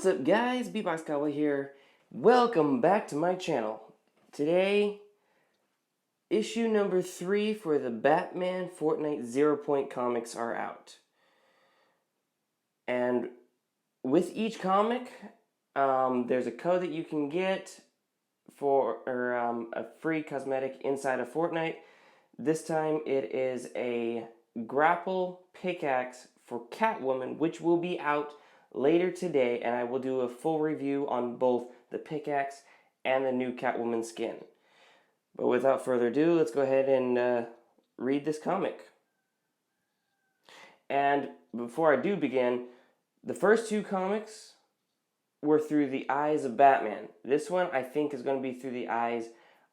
What's up guys, Beatbox Cowboy here. Welcome back to my channel. Today, issue number 3 for the Batman Fortnite ZEROPOINT comics are out. And with each comic, there's a code that you can get for a free cosmetic inside of Fortnite. This time it is a grapple pickaxe for Catwoman, which will be out later today, and I will do a full review on both the pickaxe and the new Catwoman skin. But without further ado, let's go ahead and read this comic. And before I do begin, the first two comics were through the eyes of Batman. This one I think is going to be through the eyes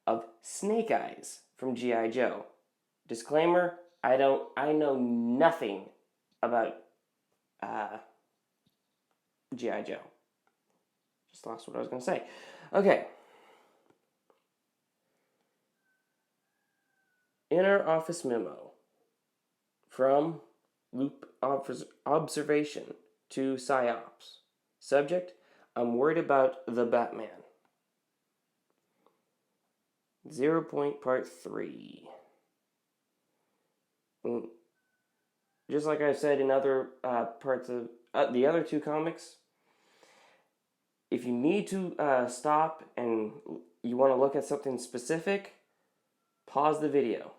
of Snake Eyes from G.I. Joe. Disclaimer, I know nothing about G.I. Joe. Just lost what I was going to say. Okay. Inner office memo from Loop Observation to PsyOps. Subject, I'm worried about the Batman. ZEROPOINT Part 3. Just like I've said in other parts of the other two comics, if you need to stop and you want to look at something specific, pause the video.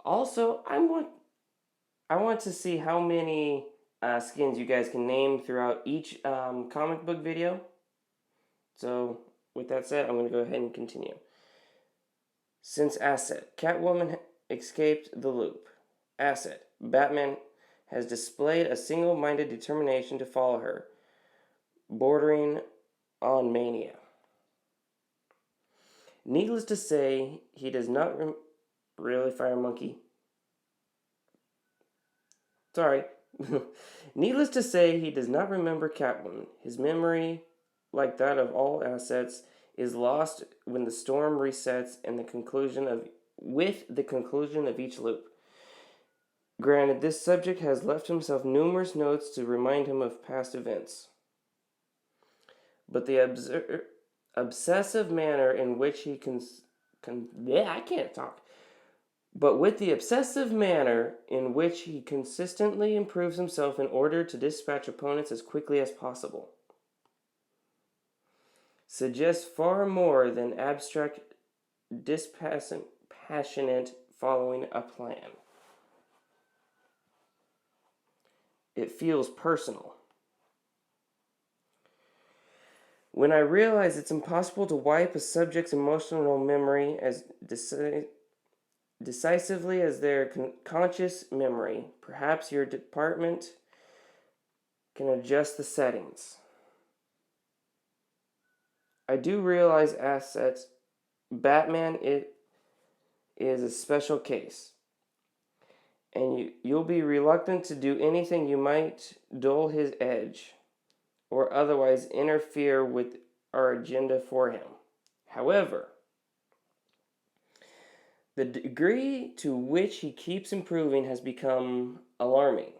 Also, I want to see how many skins you guys can name throughout each comic book video. So, with that said, I'm going to go ahead and continue. Since Asset, Catwoman escaped the loop. Asset, Batman has displayed a single-minded determination to follow her, bordering on mania. Needless to say, he does not really Fire Monkey. Sorry. Needless to say, he does not remember Catwoman. His memory, like that of all assets, is lost when the storm resets and with the conclusion of each loop. Granted, this subject has left himself numerous notes to remind him of past events. But the obsessive manner in which he But with the obsessive manner in which he consistently improves himself in order to dispatch opponents as quickly as possible, suggests far more than abstract, dispassionate following a plan. It feels personal. When I realize it's impossible to wipe a subject's emotional memory as decisively as their conscious memory, perhaps your department can adjust the settings. I do realize assets. Batman is a special case. And you'll be reluctant to do anything you might dull his edge or otherwise interfere with our agenda for him. However, the degree to which he keeps improving has become alarming.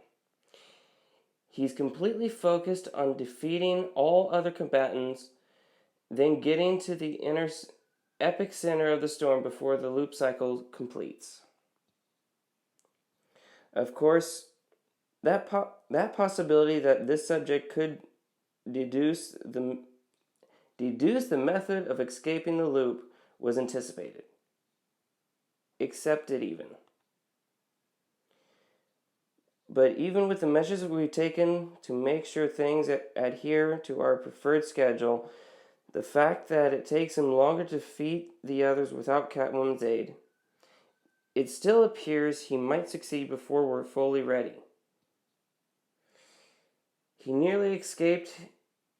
He's completely focused on defeating all other combatants, then getting to the epic center of the storm before the loop cycle completes. Of course, that possibility that this subject could deduce the method of escaping the loop was anticipated. Accepted even. But even with the measures we've taken to make sure things adhere to our preferred schedule, the fact that it takes him longer to defeat the others without Catwoman's aid, it still appears he might succeed before we're fully ready. He nearly escaped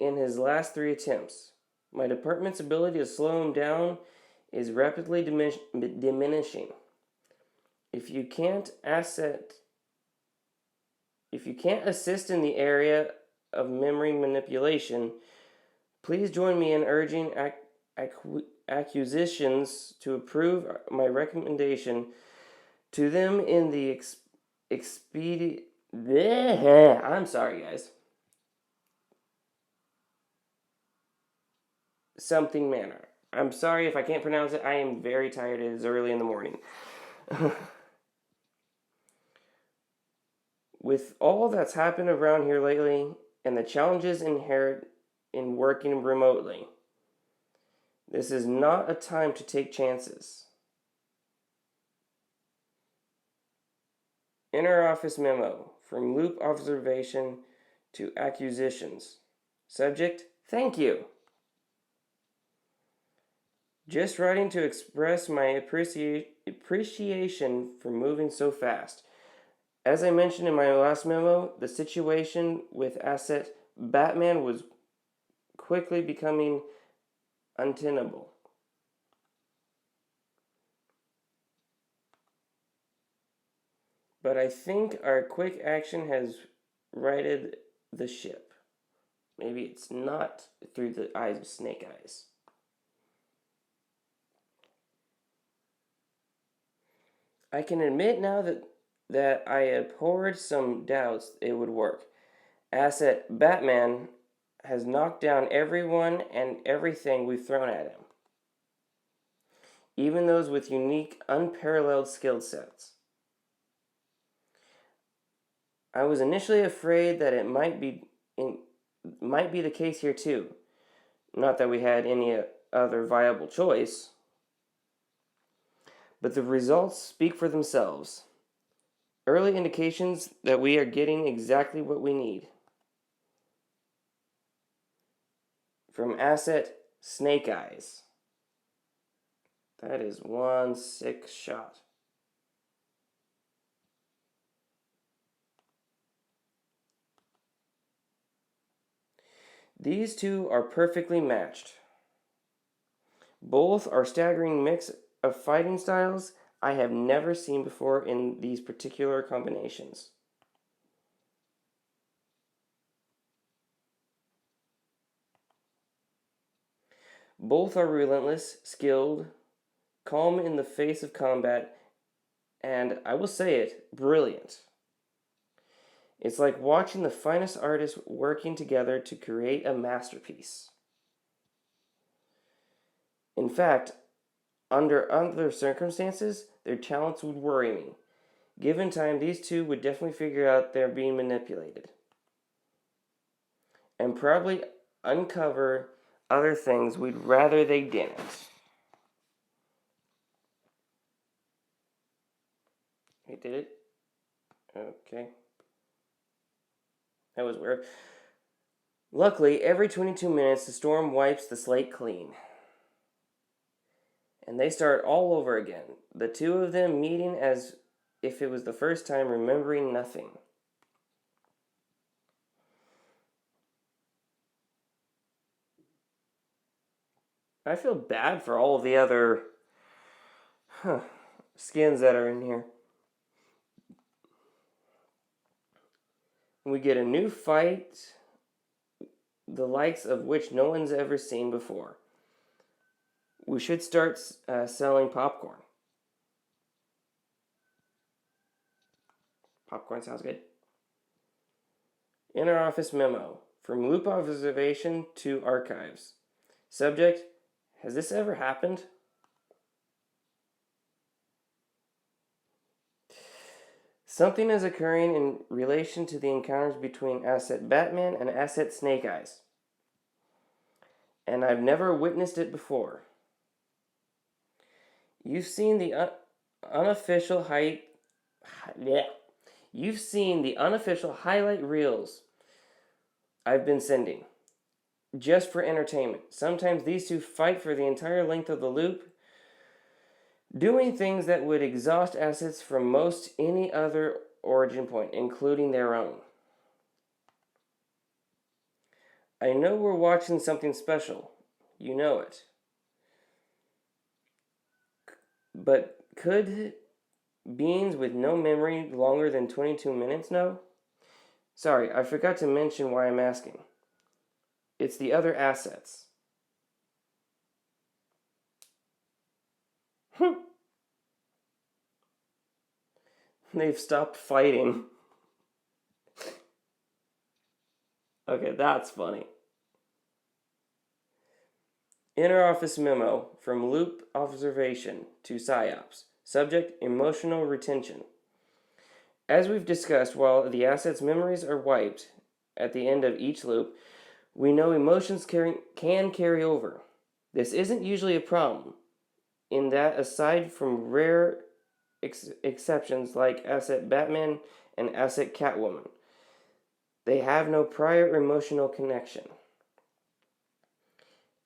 in his last 3 attempts. My department's ability to slow him down is rapidly diminishing. If you can't assist in the area of memory manipulation, please join me in urging acquisitions to approve my recommendation to them in the I'm sorry, guys. something manner. I'm sorry if I can't pronounce it. I am very tired. It is early in the morning. With all that's happened around here lately and the challenges inherent in working remotely, this is not a time to take chances. Inter-office memo, from loop observation to acquisitions. Subject, thank you. Just writing to express my appreciation for moving so fast. As I mentioned in my last memo, the situation with asset Batman was quickly becoming untenable. But I think our quick action has righted the ship. Maybe it's not through the eyes of Snake Eyes. I can admit now that I abhorred some doubts it would work. Asset Batman has knocked down everyone and everything we've thrown at him, even those with unique, unparalleled skill sets. I was initially afraid that it might be the case here too. Not that we had any other viable choice, but the results speak for themselves. Early indications that we are getting exactly what we need. From asset Snake Eyes. That is one sick shot. These two are perfectly matched. Both are staggering mix of fighting styles I have never seen before in these particular combinations. Both are relentless, skilled, calm in the face of combat, and I will say it, brilliant. It's like watching the finest artists working together to create a masterpiece. In fact, under other circumstances, their talents would worry me. Given time, these two would definitely figure out they're being manipulated. And probably uncover other things we'd rather they didn't. He did it? Okay. That was weird. Luckily, every 22 minutes, the storm wipes the slate clean. And they start all over again, the two of them meeting as if it was the first time, remembering nothing. I feel bad for all of the other skins that are in here. We get a new fight, the likes of which no one's ever seen before. We should start selling popcorn. Popcorn sounds good. Inter-office memo, from loop observation to archives. Subject, has this ever happened? Something is occurring in relation to the encounters between Asset Batman and Asset Snake Eyes. And I've never witnessed it before. You've seen the unofficial You've seen the unofficial highlight reels I've been sending, just for entertainment. Sometimes these two fight for the entire length of the loop, doing things that would exhaust assets from most any other origin point, including their own. I know we're watching something special. You know it. But could beings with no memory longer than 22 minutes know? Sorry, I forgot to mention why I'm asking. It's the other assets. They've stopped fighting. Okay, that's funny. Inter-office memo from loop observation to PSYOPs. Subject, emotional retention. As we've discussed, while the asset's memories are wiped at the end of each loop, we know emotions can carry over. This isn't usually a problem, in that aside from rare exceptions like asset Batman and asset Catwoman, they have no prior emotional connection.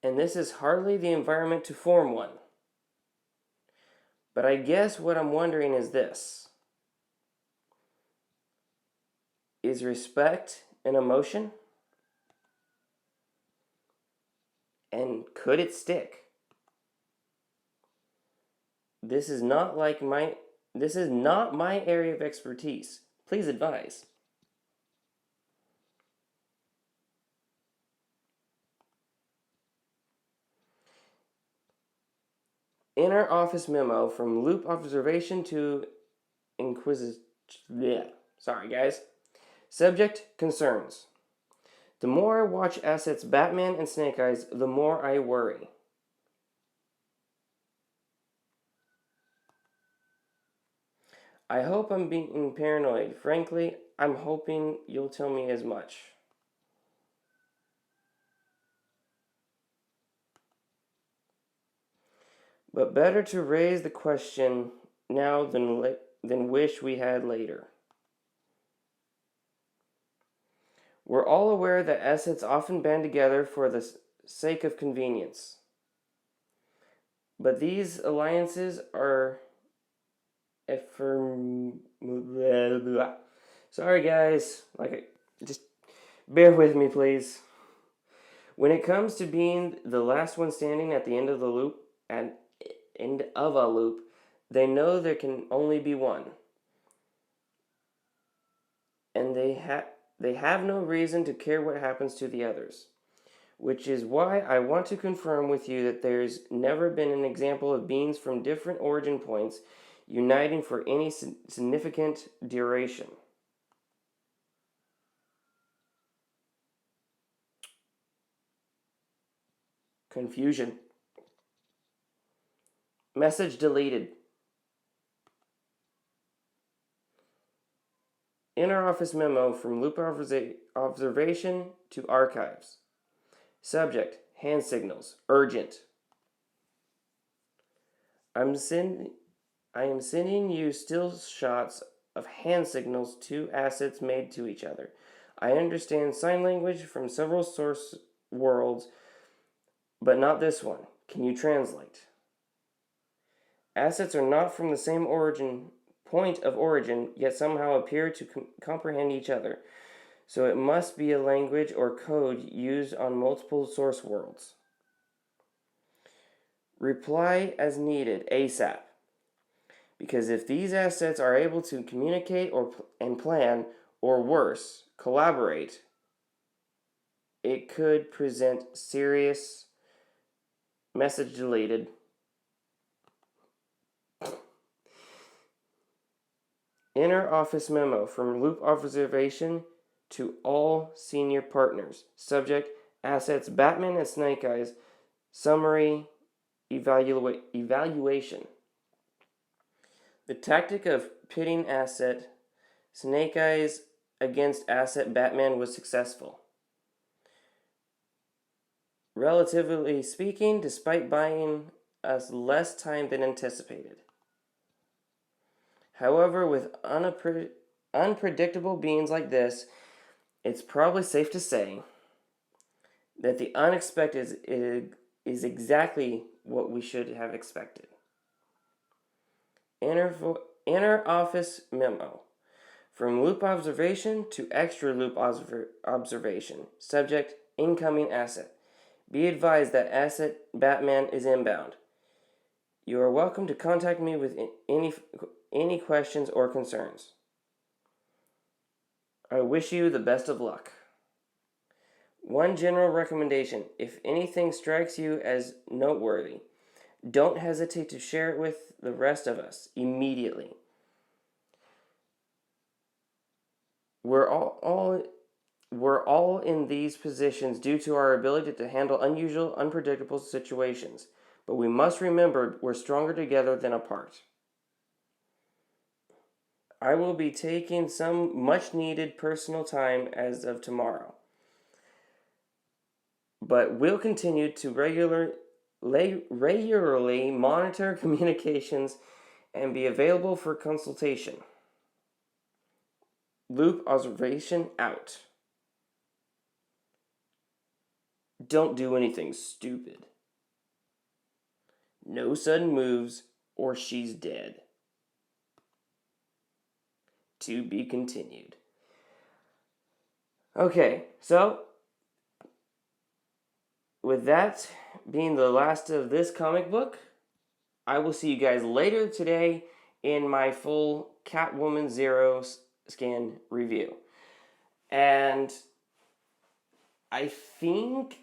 And this is hardly the environment to form one. But I guess what I'm wondering is this. Is respect an emotion? And could it stick? This is not my area of expertise. Please advise. Inner office memo from loop observation to inquisition. Sorry, guys. Subject, concerns. The more I watch assets Batman and Snake Eyes, the more I worry. I hope I'm being paranoid. Frankly, I'm hoping you'll tell me as much. But better to raise the question now than wish we had later. We're all aware that assets often band together for the sake of convenience. But these alliances are Sorry, guys. Just bear with me, please. When it comes to being the last one standing at the end of a loop, they know there can only be one, and they have no reason to care what happens to the others. Which is why I want to confirm with you that there's never been an example of beings from different origin points uniting for any significant duration. Confusion. Message deleted. Inner office memo from loop observation to archives. Subject, hand signals, urgent. I am sending you still shots of hand signals to assets made to each other. I understand sign language from several source worlds, but not this one. Can you translate? Assets are not from the same point of origin, yet somehow appear to comprehend each other. So it must be a language or code used on multiple source worlds. Reply as needed ASAP. Because if these assets are able to communicate and plan, or worse, collaborate, it could present serious message deleted. Inner office memo from loop observation to all senior partners. Subject, assets Batman and Snake Eyes. Summary, evaluation. The tactic of pitting asset Snake Eyes against asset Batman was successful. Relatively speaking, despite buying us less time than anticipated. However, with unpredictable beings like this, it's probably safe to say that the unexpected is exactly what we should have expected. Inner office memo. From loop observation to extra loop observation. Subject, incoming asset. Be advised that asset Batman is inbound. You are welcome to contact me with any questions or concerns. I wish you the best of luck. One general recommendation: if anything strikes you as noteworthy, don't hesitate to share it with the rest of us immediately. We're all We're all in these positions due to our ability to handle unusual, unpredictable situations. But we must remember we're stronger together than apart. I will be taking some much needed personal time as of tomorrow. But we'll continue to regularly monitor communications and be available for consultation. Loop observation out. Don't do anything stupid. No sudden moves or she's dead. To be continued. Okay, so with that being the last of this comic book, I will see you guys later today in my full Catwoman Zero skin review. And I think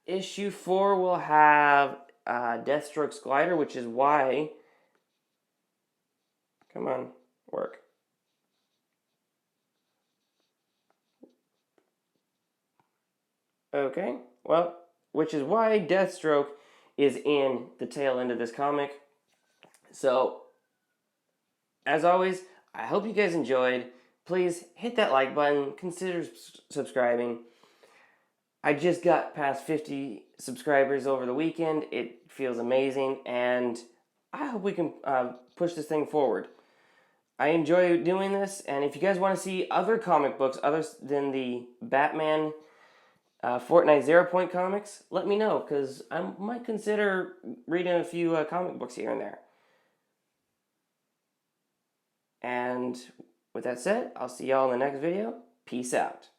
issue 4 will have Deathstroke's glider, which is why... Come on, work. Okay, well, which is why Deathstroke is in the tail end of this comic. So, as always, I hope you guys enjoyed. Please hit that like button, consider subscribing. I just got past 50 subscribers over the weekend. It feels amazing, and I hope we can push this thing forward. I enjoy doing this, and if you guys want to see other comic books other than the Batman Fortnite ZEROPOINT comics, let me know, because I might consider reading a few comic books here and there. And with that said, I'll see y'all in the next video. Peace out.